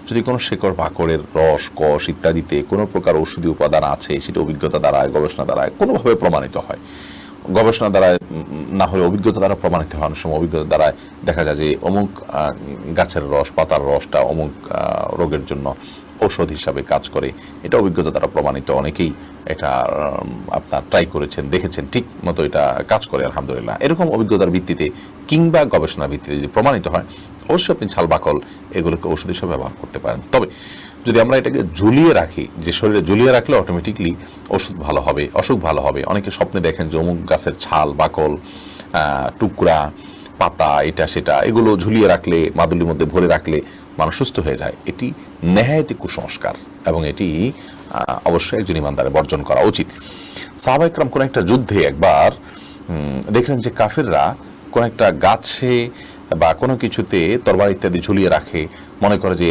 যদি কোনো শেকড় বাকড়ের রস কষ ইত্যাদিতে কোনো প্রকার ঔষধি উপাদান আছে, সেটা অভিজ্ঞতা দ্বারা গবেষণা দ্বারা কোনোভাবে প্রমাণিত হয়, গবেষণা দ্বারা না হলে অভিজ্ঞতা দ্বারা প্রমাণিত হয়, অনেক সময় অভিজ্ঞতা দ্বারা দেখা যায় যে অমুক গাছের রস পাতার রসটা অমুক রোগের জন্য ঔষধ হিসাবে কাজ করে, এটা অভিজ্ঞতা দ্বারা প্রমাণিত। অনেকেই এটা আপনার ট্রাই করেছেন, দেখেছেন ঠিক মতো এটা কাজ করে আলহামদুলিল্লাহ। এরকম অভিজ্ঞতার ভিত্তিতে কিংবা গবেষণার ভিত্তিতে যদি প্রমাণিত হয়, অবশ্যই আপনি ছাল বাকল এগুলোকে ওষুধ হিসেবে ব্যবহার করতে পারেন। তবে যদি আমরা এটাকে ঝুলিয়ে রাখি, যে শরীরে ঝুলিয়ে রাখলে অটোমেটিকলি ওষুধ ভালো হবে, অসুখ ভালো হবে। অনেকে স্বপ্নে দেখেন যে অমুক গাছের ছাল বাকল টুকরা পাতা এটা সেটা এগুলো ঝুলিয়ে রাখলে, মাদুলির মধ্যে ভরে রাখলে মানুষ সুস্থ হয়ে যায়। এটি নেহায়েতি কুসংস্কার এবং এটি অবশ্যই একজন ইমানদারের বর্জন করা উচিত। সাহাবা ইকরাম কোন একটা যুদ্ধে একবার দেখলেন যে কাফেররা কোন একটা গাছে বা কোনো কিছুতে তরবারি ইত্যাদি ঝুলিয়ে রাখে, মনে করে যে এর